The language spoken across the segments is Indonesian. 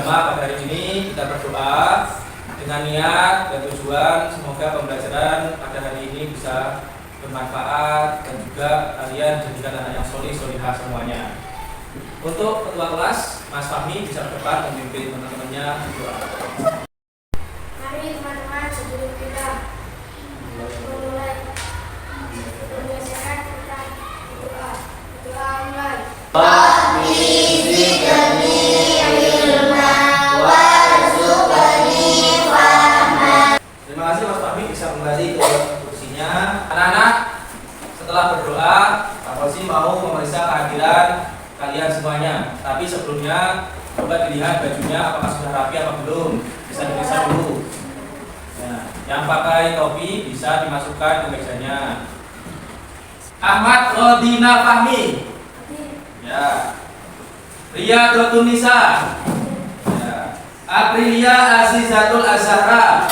agama pada hari ini kita berdoa dengan niat dan tujuan semoga pembelajaran pada hari ini bisa bermanfaat dan juga kalian jadikan anak yang solihah semuanya. Untuk ketua kelas, Mas Fahmi bisa ke depan memimpin teman-temannya berdoa. Mari teman-teman, sebelum kita memulai pembelajaran kita berdoa mulai. Terima kasih Mas Fahmi, bisa kembali ke kursinya. Anak-anak, setelah berdoa, Pak Fauzi mau memeriksa kehadiran kalian semuanya. Tapi sebelumnya coba dilihat bajunya apakah sudah rapi apa belum. Bisa diperiksa dulu. Nah, yang pakai topi bisa dimasukkan ke mejanya. Ahmad Rodina Fahmi. Ya. Ria Dotunisa. Ya. Aprilia Azizatul Azhara.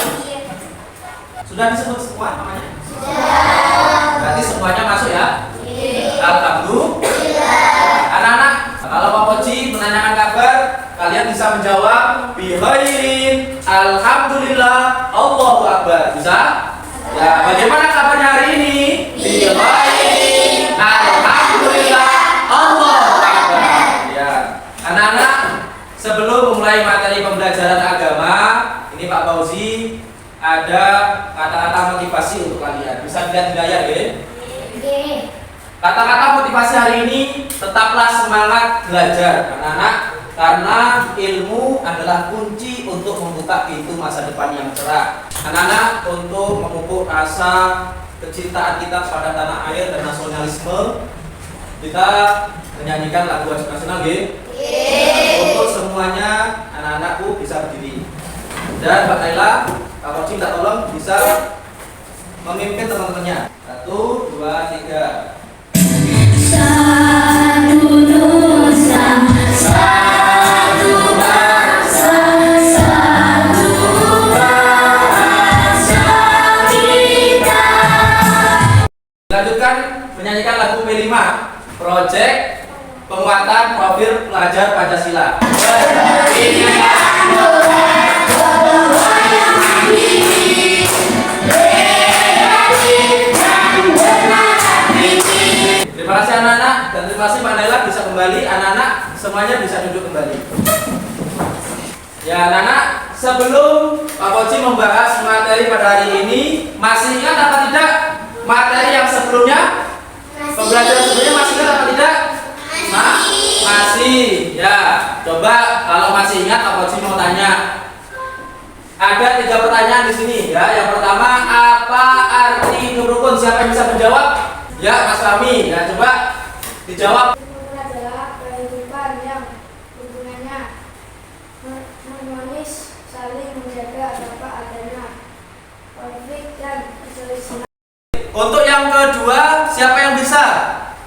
Sudah disebut semua namanya? Sudah. Berarti semuanya masuk ya? Iya. Alhamdulillah. Anak-anak, kalau Pak Poci menanyakan kabar, kalian bisa menjawab bihairin, alhamdulillah, Allahu Akbar. Bisa? Ya, bagaimana kabarnya hari ini? Bihairin, alhamdulillah, Allahu Akbar. Ya. Anak-anak, sebelum memulai materi pembelajaran agama, ini Pak Fauzi ada kata-kata motivasi untuk kalian. Bisa dilihat di layar ya? Kata-kata motivasi hari ini, tetaplah semangat belajar anak-anak, karena ilmu adalah kunci untuk membuka pintu masa depan yang cerah. Anak-anak, untuk memupuk rasa kecintaan kita pada tanah air dan nasionalisme, kita menyanyikan lagu wajib nasional ya? Untuk semuanya, anak-anakku bisa berdiri. Dan Mbak Naila, Pak Koci minta tolong bisa memimpin teman-temannya. 1, 2, 3. Satu nusa, satu bangsa, satu bahasa kita. Lanjutkan menyanyikan lagu P5, Project Penguatan Profil Pelajar Pancasila. Terima kasih anak-anak dan terima kasih Pak Naila bisa kembali. Anak-anak semuanya bisa duduk kembali. Ya anak-anak, sebelum Pak Poci membahas materi pada hari ini, masih ingat apa tidak materi yang sebelumnya? Pembelajaran sebelumnya masih ingat apa tidak? Masih. Ya, coba kalau masih ingat Pak Poci mau tanya. Ada 3 pertanyaan di sini ya. Yang pertama, apa arti hidup rukun? Siapa yang bisa menjawab? Ya, Mas Fahmi, ya coba dijawab. Rukun adalah kehidupan yang hubungannya harmonis, saling menjaga tanpa adanya konflik dan perselisihan. Untuk yang kedua, siapa yang bisa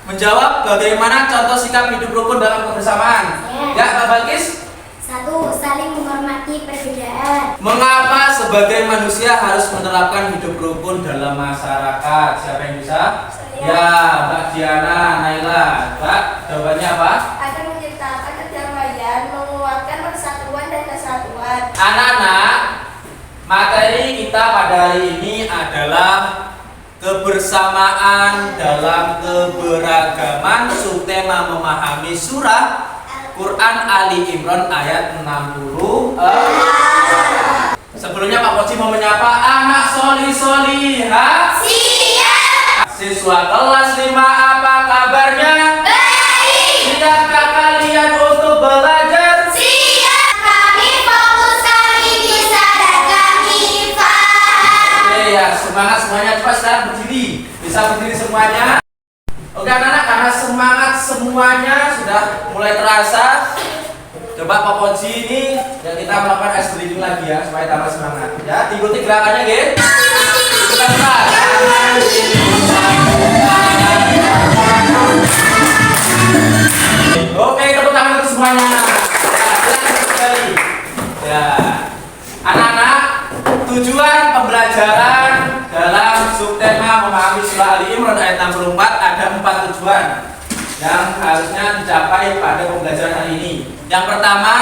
menjawab bagaimana contoh sikap hidup rukun dalam kebersamaan? Ya, Pak Balkis. 1. Saling menghormati perbedaan. Mengapa sebagai manusia harus menerapkan hidup rukun dalam masyarakat? Siapa yang bisa? Ya, Mbak Diana, Naila. Mbak, jawabannya apa? Agar menciptakan kedamaian, menguatkan persatuan dan kesatuan. Anak-anak, materi kita pada hari ini adalah kebersamaan dalam keberagaman, subtema memahami surah Quran Ali Imran ayat 60. Sebelumnya Pak Poci mau menyapa anak solihah. Siap. Siswa kelas 5 apa kabarnya? Baik. Siapkah kalian untuk belajar? Siap. Kami fokus, kami bisa dan kami paham. Oke ya, semangat semuanya. Coba sekarang berdiri. Bisa berdiri semuanya. Oke anak-anak, karena semangat semuanya sudah mulai terasa, coba Pak Poci ini ya kita melakukan ice breathing lagi ya supaya tambah semangat. Ya, diikuti gerakannya ya. Ikutan Pak. Oke, tepuk tangan untuk semuanya. Ya, anak-anak, tujuan pembelajaran dalam subtema memahami surah Ali Imran ayat 64 ada 4 tujuan yang harusnya dicapai pada pembelajaran hari ini. Yang pertama,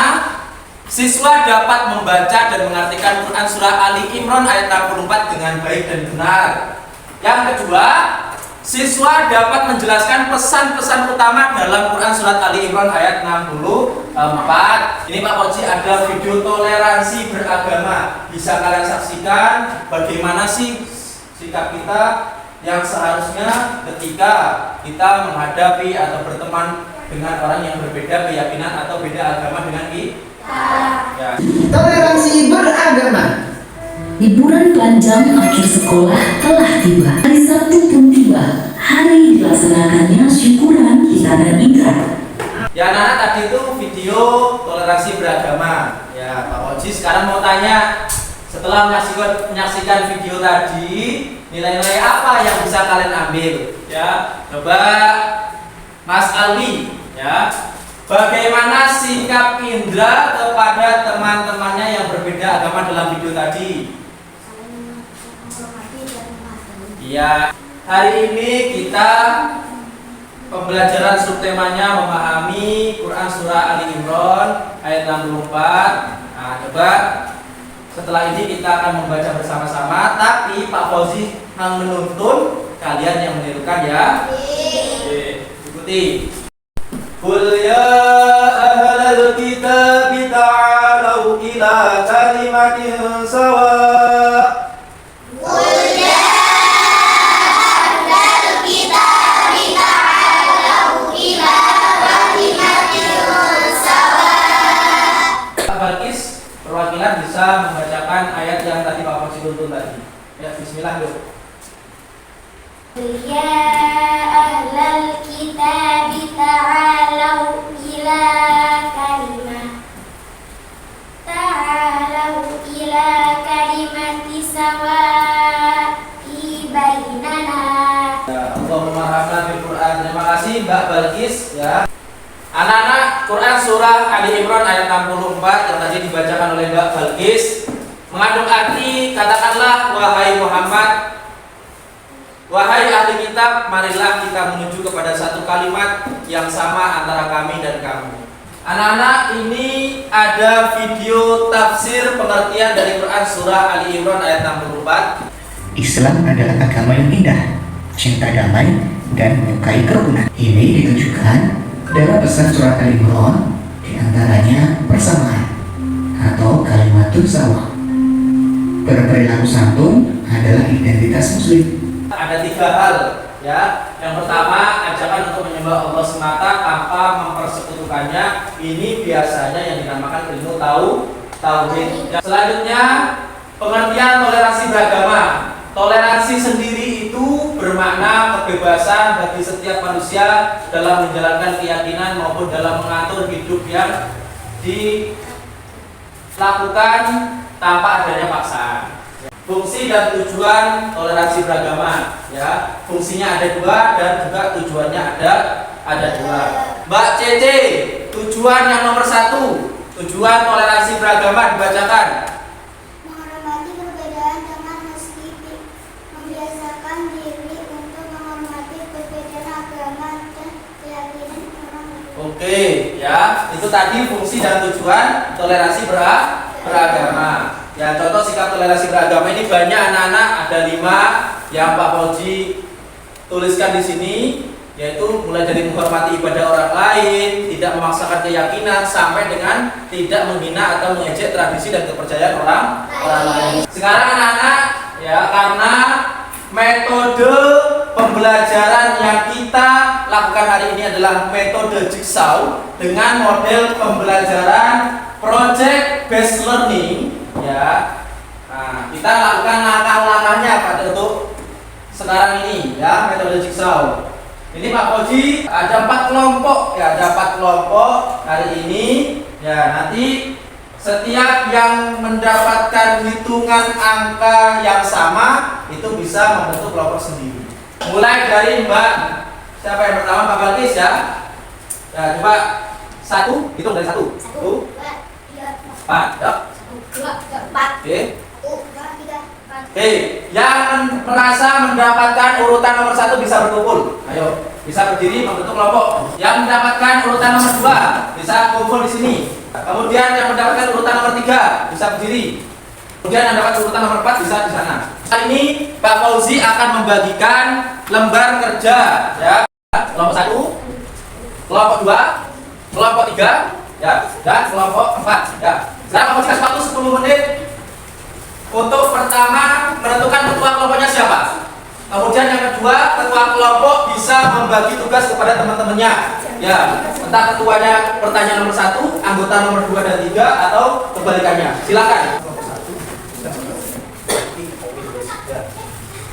Siswa dapat membaca dan mengartikan Quran surah Ali Imran ayat 64 dengan baik dan benar. Yang kedua, siswa dapat menjelaskan pesan-pesan utama dalam Quran surat Ali Imran ayat 64. Ini Pak Koji ada video toleransi beragama. Bisa kalian saksikan bagaimana sih sikap kita yang seharusnya ketika kita menghadapi atau berteman dengan orang yang berbeda keyakinan atau beda agama dengan kita. Ya. Toleransi beragama. Liburan panjang akhir sekolah telah tiba. Hari Sabtu pun tiba. Hari dilaksanakannya syukuran kita dan Indra. Ya anak-anak, tadi itu video toleransi beragama. Ya Pak Oji sekarang mau tanya, setelah menyaksikan video tadi, nilai-nilai apa yang bisa kalian ambil? Ya, coba Mas Alwi, ya. Bagaimana sikap Indra kepada teman-temannya yang berbeda agama dalam video tadi? Iya, hari ini kita pembelajaran subtemanya memahami Quran surah Ali Imran ayat 64. Nah, coba setelah ini kita akan membaca bersama-sama, tapi Pak Fauzi yang menuntun, kalian yang menirukan ya. Oke, ikuti. Qul ya ahlal kitab ta'alu ila kalimatin sawa. Balkis, perwakilan bisa membacakan ayat yang tadi Pak Fauzi tuntun tadi. Ya, bismillah yuk. Ya ahlal kitab ta'alau ila kalimati sawa'i bainana. Ya, Allahumma rahmatan bil Quran. Terima kasih Mbak Balkis ya. Anak-anak, Quran surah Ali Imran ayat 64 yang tadi dibacakan oleh Mbak Balkis mengandung arti, katakanlah wahai Muhammad, wahai ahli kitab, marilah kita menuju kepada satu kalimat yang sama antara kami dan kamu. Anak-anak, ini ada video tafsir pengertian dari Quran surah Ali Imran ayat 64. Islam adalah agama yang indah, cinta damai, dan menyukai kerukunan. Ini ditujukan dalam pesan surat Ali Imran, diantaranya persamaan atau kalimatun sawa. Berperilaku santun adalah identitas Muslim. Ada 3 hal ya. Yang pertama, ajakan untuk menyembah Allah semata tanpa mempersekutukannya. Ini biasanya yang dinamakan ilmu tauhid. Selanjutnya, pengertian toleransi beragama. Toleransi sendiri itu bermakna kebebasan bagi setiap manusia dalam menjalankan keyakinan maupun dalam mengatur hidup yang dilakukan tanpa adanya paksaan. Fungsi dan tujuan toleransi beragama, ya. Fungsinya ada 2 dan juga tujuannya ada 2. Mbak Cece, tujuan yang nomor 1, tujuan toleransi beragama dibacakan. Menghormati perbedaan dengan meski membiasakan diri untuk menghormati perbedaan agama dan keyakinan orang lain. Oke, ya. Itu tadi fungsi dan tujuan toleransi beragama. Ya, contoh sikap toleransi beragama ini banyak anak-anak, ada 5 yang Pak Fauzi tuliskan di sini, yaitu mulai dari menghormati ibadah orang lain, tidak memaksakan keyakinan, sampai dengan tidak menghina atau mengejek tradisi dan kepercayaan orang lain. Sekarang anak-anak, ya, karena metode pembelajaran yang kita lakukan hari ini adalah metode jigsaw dengan model pembelajaran project based learning, ya. Nah, kita lakukan langkah-langkahnya pada untuk sekarang ini, ya, metode jigsaw. Ini Pak Fauzi ada 4 kelompok, ya, ada 4 kelompok hari ini, ya. Nanti setiap yang mendapatkan hitungan angka yang sama itu bisa membentuk kelompok sendiri. Mulai dari Mbak, siapa yang pertama? Pak Balkis, ya. Ya, coba 1, hitung dari 1. 1, 2, 3, 4, ya. 1, 2, 3, 4. Oke. 1, 2, 3, 4. Oke, yang merasa mendapatkan urutan nomor 1 bisa berkumpul. Ayo, bisa berdiri membentuk kelompok. Yang mendapatkan urutan nomor 2 bisa kumpul di sini. Kemudian yang mendapatkan urutan nomor 3 bisa berdiri. Kemudian yang dapat urutan nomor 4 bisa di sana. Saat ini Pak Fauzi akan membagikan lembar kerja ya. Kelompok 1, kelompok 2, kelompok 3 ya, dan kelompok 4 ya. Sekarang Pak Fauzi kasih waktu 10 menit untuk pertama menentukan ketua kelompoknya siapa. Kemudian yang kedua, ketua kelompok bisa membagi tugas kepada teman-temannya. Ya, entah ketuanya pertanyaan nomor 1, anggota nomor 2 dan 3 atau kebalikannya. Silakan.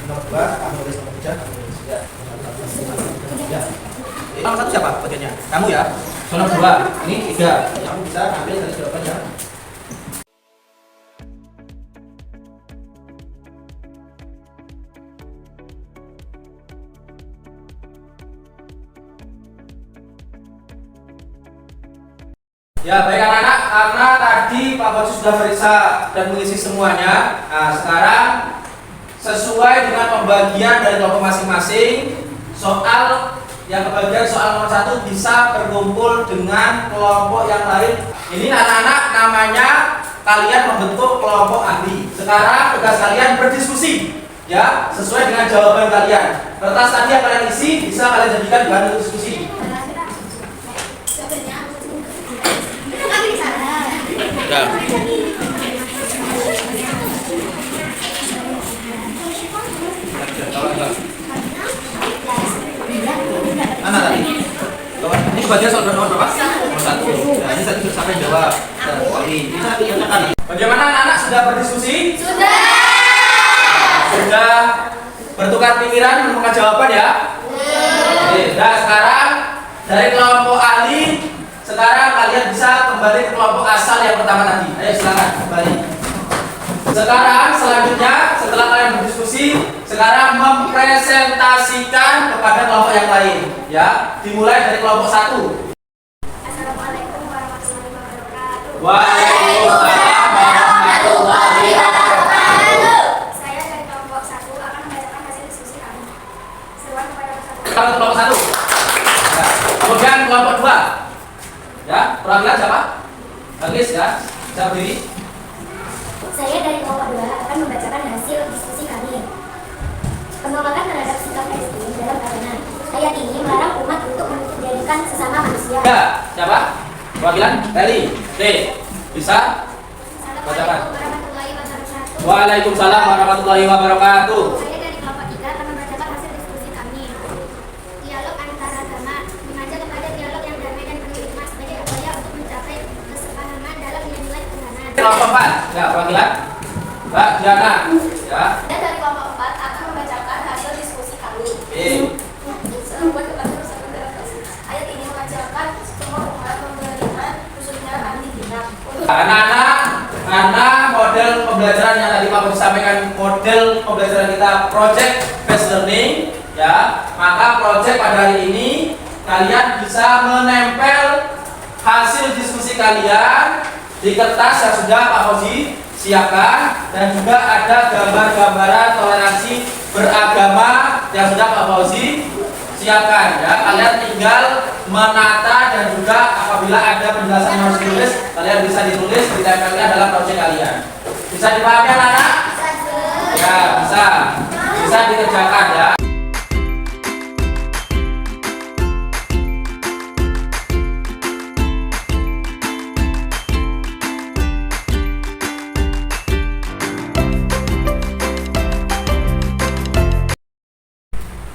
Nomor 2, anggota nomor 3. Nomor 1 siapa bagiannya? Kamu ya. Nomor 2, ini 3. Kamu bisa ambil dari jawabannya. Ya baik anak-anak, karena tadi Pak Fauzi sudah periksa dan mengisi semuanya. Nah sekarang sesuai dengan pembagian dari kelompok masing-masing, soal yang kebagian soal nomor 1 bisa berkumpul dengan kelompok yang lain. Ini anak-anak namanya kalian membentuk kelompok ahli. Sekarang tugas kalian berdiskusi ya sesuai dengan jawaban kalian. Kertas tadi yang kalian isi bisa kalian jadikan bahan untuk diskusi. Ya. Mana tadi? Ini bagian soal nomor berapa? Nomor 1. Nah, ini tadi sudah sampai jawab. Bagaimana anak-anak sudah berdiskusi? Sudah. Sudah bertukar pikiran menemukan jawaban ya? Oke. Nah sekarang dari kelompok ahli. Sekarang kalian bisa kembali ke kelompok asal yang pertama tadi. Ayo silakan kembali. Sekarang selanjutnya setelah kalian berdiskusi, sekarang mempresentasikan kepada kelompok yang lain. Ya, dimulai dari kelompok 1. Assalamualaikum warahmatullahi wabarakatuh. Waalaikumsalam warahmatullahi wabarakatuh. Saya dari kelompok 1 akan membacakan hasil diskusi kami. Seruan kepada Kelompok 1. Ya. Kemudian kelompok 2. Ya, perwakilan siapa? Bagus ya, bisa berdiri. Saya dari kelompok 2 akan membacakan hasil diskusi kami. Penolakan terhadap sikap SD dalam agama. Ayat ini melarang umat untuk menjadikan sesama manusia. Ya, siapa? Perwakilan Eli. D. Bisa? Bacakan. Assalamualaikum warahmatullahi wabarakatuh. Waalaikumsalam warahmatullahi wabarakatuh. Saya dari kelompok 3 akan membacakan hasil diskusi kami. Dialog antar agama mengajak kepada dialog yang damai dan penuh hikmah sebagai upaya untuk mencapai kesepahaman dalam nilai-nilai ketuhanan. Kelompok 4. Ya, perwakilan Mbak Diana. Ya. Saya dari kelompok 4 akan membacakan hasil diskusi kami. Seruan kepada perusahaan dalam kasus. Ayat ini mengajarkan semua umat memberikan khususnya ahli kitab. Anak-anak, karena model pembelajaran yang tadi Pak Fauzi sampaikan, model pembelajaran kita project based learning, ya, maka project pada hari ini kalian bisa menempel hasil diskusi kalian di kertas yang sudah Pak Fauzi siapkan, dan juga ada gambar-gambaran toleransi beragama yang sudah Pak Fauzi siapkan ya. Kalian tinggal menata dan juga apabila ada penjelasan yang harus ditulis, kalian bisa ditulis, ditempelkan dalam project kalian. Bisa dipahami anak-anak? Ya, bisa. Bisa dikerjakan ya.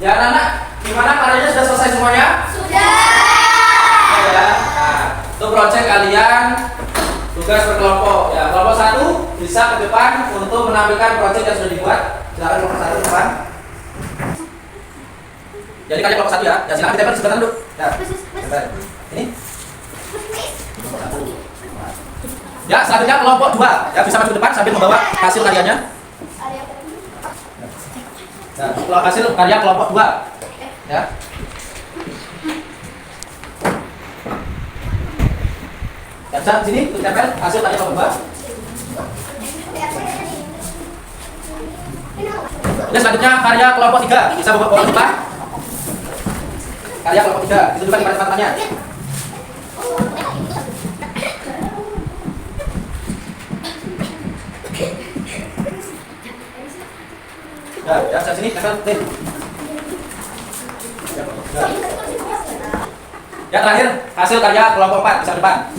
Ya anak-anak, gimana karyanya sudah selesai semuanya? Sudah. Ya. Nah, itu project kalian tugas berkelompok. Ya, kelompok 1 bisa ke depan untuk menampilkan project yang sudah dibuat. Silakan kelompok 1 ke depan. Jadi kalian kelompok 1 ya. Ya silakan ditempel di sebelah dulu. Ya. Tempel. Ini. Ya, selanjutnya kelompok 2. Ya, bisa maju ke depan sambil membawa hasil karyanya. Nah, hasil karya kelompok 2. Ya. Bisa sini tempel hasil karya kelompok 2. Ya, selanjutnya karya kelompok 3. Bisa bawa depan. Karya kelompok 3 ditunjukkan di tempat-tempatnya. Ya, sini, tempel. Ya, terakhir hasil karya kelompok 4 bisa depan.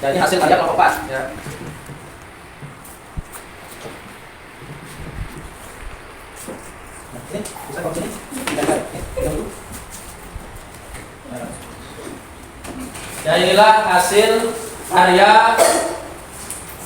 Jadi hasil karya kelompok 4 ya. Ini bisa ke sini. Ya, inilah hasil karya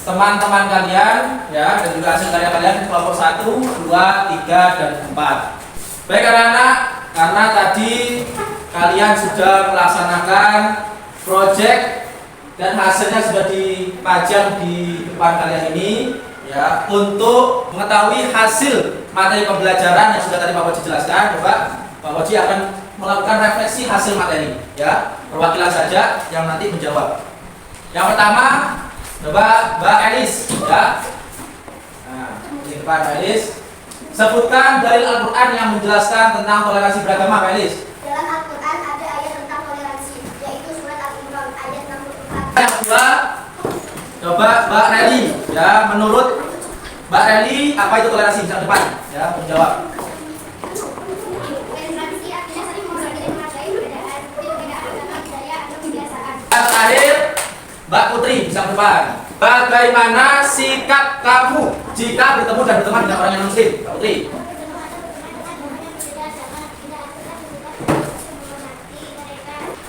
teman-teman kalian ya, dan juga hasil karya kalian kelompok 1, 2, 3, dan 4. Baik anak-anak, karena tadi kalian sudah melaksanakan proyek dan hasilnya sudah dipajang di depan kalian ini ya, untuk mengetahui hasil materi pembelajaran yang sudah tadi Pak Koji jelaskan, Pak Koji akan melakukan refleksi hasil materi ya, perwakilan saja yang nanti menjawab. Yang pertama coba Mbak Elis ya. Nah, di depan Mbak Elis, sebutkan dalil Al-Quran yang menjelaskan tentang toleransi beragama, Mbak Elis. Dalam Al-Quran ada ayat tentang toleransi, yaitu surat Al-Imran ayat 64. Yang kedua, coba Mbak Reli ya, menurut Mbak Reli apa itu toleransi? Bisa depan ya, menjawab. Toleransi artinya saling menghormati dan menghargai perbedaan, perbedaan agama, budaya, atau kebiasaan. Yang terakhir, Mbak Putri bisa depan. Bagaimana sikap kamu jika bertemu dan berteman dengan orang yang muslim, Mbak Putri?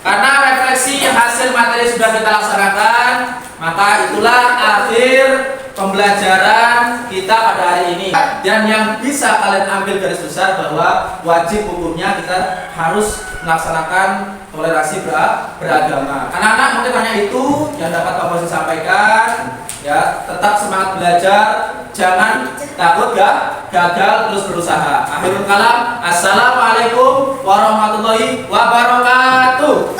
Karena refleksi hasil materi sudah kita laksanakan, maka itulah akhir pembelajaran kita pada hari ini. Dan yang bisa kalian ambil garis besar bahwa wajib hukumnya kita harus melaksanakan toleransi beragama. Anak-anak mungkin hanya itu yang dapat Pak Bosi sampaikan. Ya, tetap semangat belajar, jangan takut gagal, terus berusaha. Akhirul kalam, assalamualaikum warahmatullahi wabarakatuh.